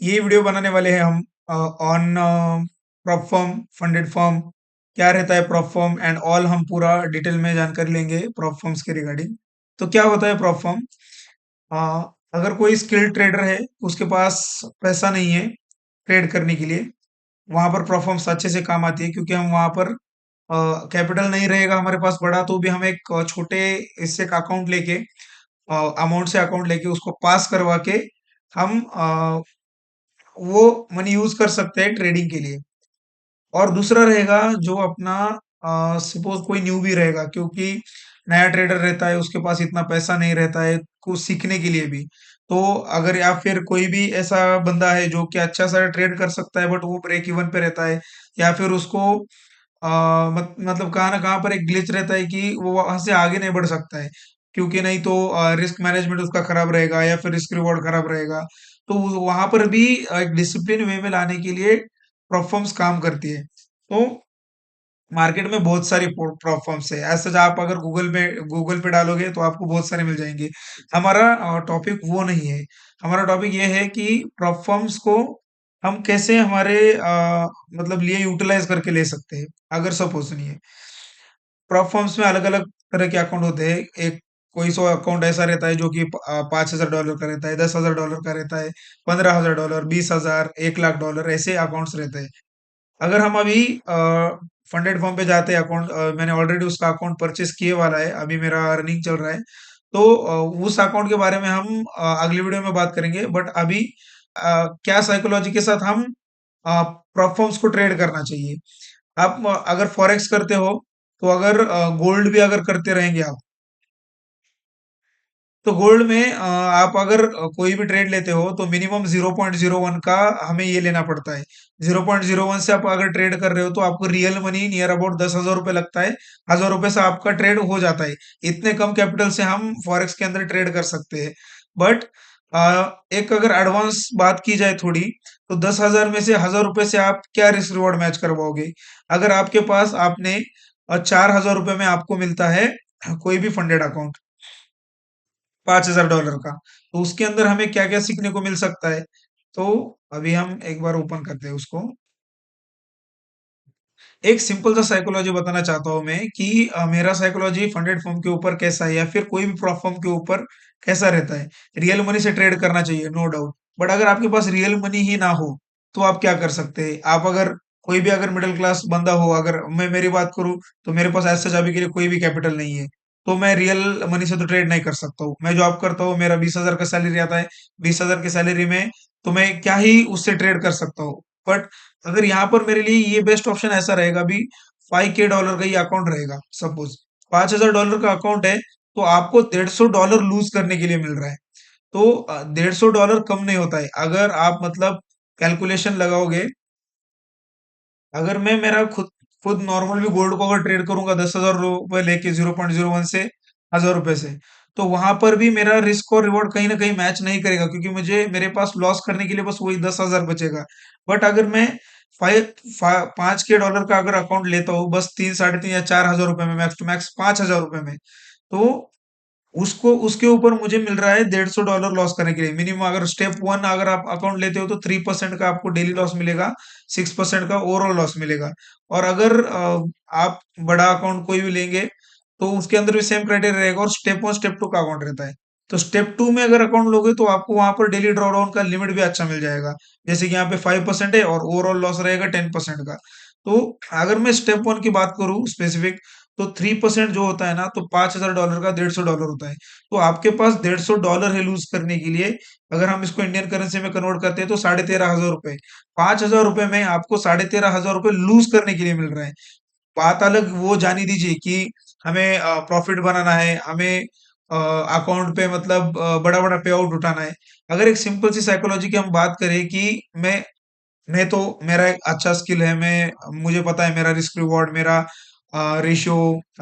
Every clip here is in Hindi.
ये वीडियो बनाने वाले हैं हम on prop firm, funded firm, क्या रहता है प्रॉप फर्म एंड ऑल, हम पूरा डिटेल में जानकारी लेंगे प्रॉप फर्म्स के रिगार्डिंग। तो क्या होता है प्रॉप फर्म? अगर कोई स्किल्ड ट्रेडर है, उसके पास पैसा नहीं है ट्रेड करने के लिए, वहां पर प्रॉप फर्म्स अच्छे से काम आती है, क्योंकि हम वहां पर कैपिटल नहीं रहेगा हमारे पास बड़ा, तो भी हम एक छोटे इससे का अकाउंट लेके, अमाउंट से अकाउंट लेके उसको पास करवा के हम वो मनी यूज कर सकते हैं ट्रेडिंग के लिए। और दूसरा रहेगा जो अपना, सपोज कोई न्यू भी रहेगा, क्योंकि नया ट्रेडर रहता है, उसके पास इतना पैसा नहीं रहता है कुछ सीखने के लिए भी। तो अगर, या फिर कोई भी ऐसा बंदा है जो कि अच्छा सा ट्रेड कर सकता है बट वो ब्रेक इवन पे रहता है, या फिर उसको मतलब कहाँ ना कहाँ पर एक ग्लिच रहता है कि वो वहां से आगे नहीं बढ़ सकता है, क्योंकि नहीं तो रिस्क मैनेजमेंट उसका खराब रहेगा या फिर रिस्क रिवॉर्ड खराब रहेगा। तो वहां पर भी एक डिसिप्लिन वे में लाने के लिए प्रोफर्म्स काम करती है। तो मार्केट में बहुत सारी प्रोफर्म्स है, ऐसा जो आप अगर गूगल पे डालोगे तो आपको बहुत सारे मिल जाएंगे। हमारा टॉपिक वो नहीं है। हमारा टॉपिक ये है कि प्रोफर्म्स को हम कैसे हमारे मतलब लिए यूटिलाइज करके ले सकते हैं। अगर सपोज सुनिए, प्रॉप फर्म्स में अलग अलग तरह के अकाउंट होते हैं। एक कोई सौ अकाउंट ऐसा रहता है जो कि $5,000 का रहता है, $10,000 का रहता है, $15,000, 20,000, $1,00,000, ऐसे अकाउंट्स रहते हैं। अगर हम अभी फंडेड फॉर्म पे जाते हैं, अकाउंट मैंने ऑलरेडी उसका अकाउंट परचेस किए वाला है, अभी मेरा रनिंग चल रहा है। तो उस अकाउंट के बारे में हम अगली वीडियो में बात करेंगे। बट अभी क्या साइकोलॉजी के साथ हम प्रॉप फॉर्म्स को ट्रेड करना चाहिए। आप अगर फॉरेक्स करते हो, तो अगर गोल्ड भी अगर करते रहेंगे आप, तो गोल्ड में आप अगर कोई भी ट्रेड लेते हो तो मिनिमम 0.01 का हमें ये लेना पड़ता है। 0.01 से आप अगर ट्रेड कर रहे हो तो आपको रियल मनी नियर अबाउट ₹10,000 लगता है। ₹1,000 से आपका ट्रेड हो जाता है। इतने कम कैपिटल से हम फॉरेक्स के अंदर ट्रेड कर सकते हैं। बट एक अगर एडवांस बात की जाए थोड़ी, तो 10,000 में से ₹1,000 से आप क्या रिस्क रिवॉर्ड मैच करवाओगे? अगर आपके पास आपने ₹4,000 में आपको मिलता है कोई भी फंडेड अकाउंट, $5,000 का, तो उसके अंदर हमें क्या-क्या सीखने को मिल सकता है? तो अभी हम एक बार ओपन करते हैं उसको। एक सिंपल सा साइकोलॉजी बताना चाहता हूँ मैं कि मेरा साइकोलॉजी फंडेड फर्म के ऊपर कैसा है, या फिर कोई भी प्रॉप फर्म के ऊपर कैसा रहता है। रियल मनी से ट्रेड करना चाहिए, नो डाउट। बट अगर आपके पास रियल मनी ही ना हो, तो आप क्या कर सकते हैं? आप अगर, कोई भी अगर मिडिल क्लास बंदा हो, अगर मैं मेरी बात करूँ, तो मेरे पास ऐसे अभी के लिए कोई भी कैपिटल नहीं है। तो मैं रियल मनी से तो ट्रेड नहीं कर सकता हूँ। मैं जॉब करता हूँ, मेरा 20,000 का सैलरी आता है। 20,000 की सैलरी में तो मैं क्या ही उससे ट्रेड कर सकता हूँ। बट अगर यहाँ पर मेरे लिए ये बेस्ट ऑप्शन ऐसा रहेगा, अभी $5K का ये अकाउंट रहेगा, सपोज $5,000 का अकाउंट है, तो आपको $150 लूज करने के लिए मिल रहा है। तो $150 कम नहीं होता है। अगर आप मतलब कैलकुलेशन लगाओगे, अगर मैं मेरा खुद खुद नॉर्मल भी गोल्ड को अगर ट्रेड करूंगा ₹10,000 लेके 0.01 से, ₹1,000 से, तो वहां पर भी मेरा रिस्क और रिवॉर्ड कहीं ना कहीं मैच नहीं करेगा, क्योंकि मुझे मेरे पास लॉस करने के लिए बस वही 10,000 बचेगा। बट अगर मैं 5K का अगर अकाउंट लेता हूँ, बस 3, 3.5 या ₹4,000 में, मैक्स टू मैक्स ₹5,000 में, तो उसको उसके ऊपर मुझे मिल रहा है $150 लॉस करने के लिए मिनिमम। अगर स्टेप वन अगर आप अकाउंट लेते हो तो 3% का आपको डेली लॉस मिलेगा, 6% का ओवरऑल लॉस मिलेगा। और अगर आप बड़ा अकाउंट कोई भी लेंगे, तो उसके अंदर भी सेम क्राइटेरिया रहेगा, और स्टेप वन स्टेप टू का अकाउंट रहता है। तो स्टेप टू में अगर अकाउंट लोगे तो आपको वहां पर डेली ड्रॉडाउन का लिमिट भी अच्छा मिल जाएगा। जैसे कि यहाँ पे 5% है और ओवरऑल लॉस रहेगा 10% का। तो अगर मैं स्टेप वन की बात करूँ स्पेसिफिक, तो 3% जो होता है ना, तो $5,000 का $150 होता है। तो आपके पास $150 है लूज करने के लिए। अगर हम इसको इंडियन करेंसी में कन्वर्ट करते हैं तो 13,500 रुपए, ₹5,000 में आपको 13,500 रुपए लूज करने के लिए मिल रहा है। बात अलग वो जानी दीजिए कि हमें प्रॉफिट बनाना है, हमें अकाउंट पे मतलब बड़ा बड़ा पे आउट उठाना है। अगर एक सिंपल सी साइकोलॉजी की हम बात करें कि मैं तो, मेरा एक अच्छा स्किल है, मैं, मुझे पता है मेरा रिस्क रिवॉर्ड, मेरा रेशियो,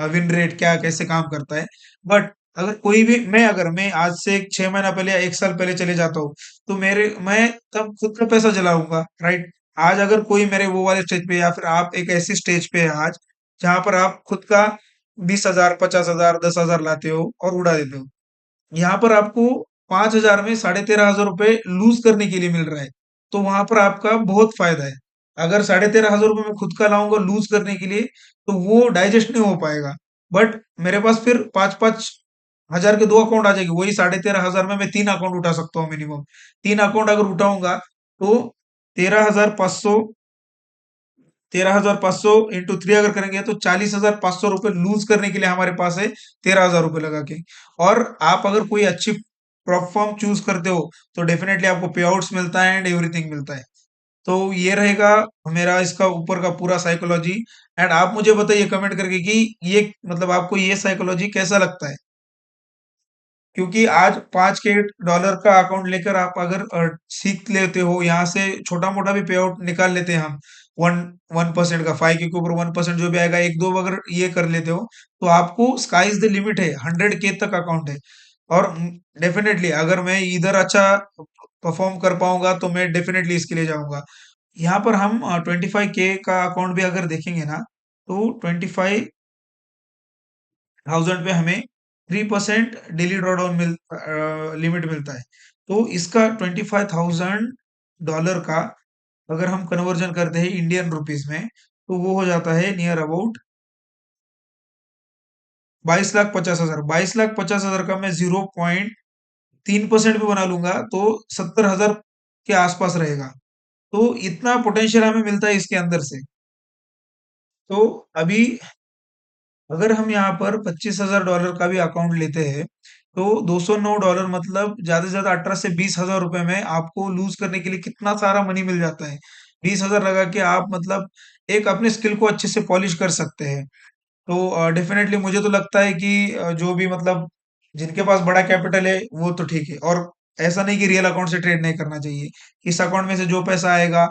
विन रेट क्या कैसे काम करता है। बट अगर कोई भी, मैं आज से 6 महीना पहले या 1 साल पहले चले जाता हूँ, तो मैं तब खुद का पैसा जलाऊंगा, राइट? आज अगर कोई मेरे वो वाले स्टेज पे, या फिर आप एक ऐसी स्टेज पे है आज, जहां पर आप खुद का 20,000, 50,000, 10,000 लाते हो और उड़ा देते हो, यहाँ पर आपको 5,000 में 13,500 रुपए लूज करने के लिए मिल रहा है। तो वहां पर आपका बहुत फायदा है। अगर 13,500 रुपये में खुद का लाऊंगा लूज करने के लिए, तो वो डाइजेस्ट नहीं हो पाएगा। बट मेरे पास फिर 5-5 हजार के 2 अकाउंट आ जाएंगे, वही 13,500 में मैं 3 अकाउंट उठा सकता हूँ मिनिमम। 3 अकाउंट अगर उठाऊंगा तो 13,500, 13,500 इंटू 3 अगर करेंगे तो 40,500 रुपये लूज करने के लिए हमारे पास है, 13,000 रुपये लगा के। और आप अगर कोई अच्छी प्रॉप फॉर्म चूज करते हो तो डेफिनेटली आपको पे आउट्स मिलता है एंड एवरीथिंग मिलता है। तो ये रहेगा मेरा इसका ऊपर का पूरा साइकोलॉजी। एंड आप मुझे बताइए कमेंट करके कि ये मतलब आपको ये साइकोलॉजी कैसा लगता है। क्योंकि आज 5 के डॉलर का अकाउंट लेकर आप अगर सीख लेते हो, यहाँ से छोटा मोटा भी पे आउट निकाल लेते हैं हम, 1% का 5 के ऊपर 1% जो भी आएगा, एक दो अगर ये कर लेते हो तो आपको स्काई इज द लिमिट है, 100 के तक अकाउंट है। और डेफिनेटली अगर मैं इधर अच्छा परफॉर्म कर पाऊंगा तो मैं डेफिनेटली इसके लिए जाऊंगा। यहाँ पर हम 25 के का अकाउंट भी अगर देखेंगे ना, तो 25,000 पे हमें 3% डेली ड्रॉडाउन लिमिट मिलता है। तो इसका 25,000 डॉलर का अगर हम कन्वर्जन करते हैं इंडियन रुपीज में, तो वो हो जाता है नियर अबाउट 22,50,000। 22,50,000 का मैं 0.3% भी बना लूंगा तो 70,000 के आसपास रहेगा। तो इतना पोटेंशियल हमें मिलता है इसके अंदर से। तो अभी अगर हम यहाँ पर 25,000 डॉलर का भी अकाउंट लेते हैं, तो $209 मतलब ज्यादा से ज्यादा 18 से 20 हजार रुपए में आपको लूज करने के लिए कितना सारा मनी मिल जाता है। 20 हजार लगा के आप मतलब एक अपने स्किल को अच्छे से पॉलिश कर सकते हैं। तो डेफिनेटली मुझे तो लगता है कि जो भी मतलब जिनके पास बड़ा कैपिटल है वो तो ठीक है। और ऐसा नहीं कि रियल अकाउंट से ट्रेड नहीं करना चाहिए। इस अकाउंट में से जो पैसा आएगा,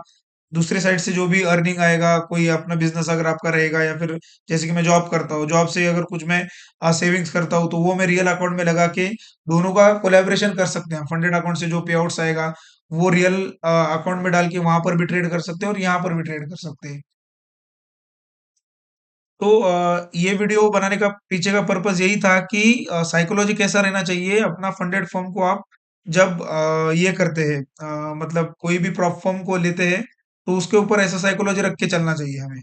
दूसरे साइड से जो भी अर्निंग आएगा, कोई अपना बिजनेस अगर आपका रहेगा, या फिर जैसे कि मैं जॉब करता हूँ, जॉब से अगर कुछ मैं सेविंग्स करता हूँ तो वो मैं रियल अकाउंट में लगा के दोनों का कोलैबोरेशन कर सकते हैं। फंडेड अकाउंट से जो पे आउट्स आएगा वो रियल अकाउंट में डाल के वहां पर भी ट्रेड कर सकते हैं और यहाँ पर भी ट्रेड कर सकते हैं। तो ये वीडियो बनाने का पीछे का पर्पस यही था कि साइकोलॉजी कैसा रहना चाहिए अपना फंडेड फर्म को आप जब ये करते हैं, मतलब कोई भी प्रॉप फर्म को लेते हैं, तो उसके ऊपर ऐसा साइकोलॉजी रख के चलना चाहिए हमें।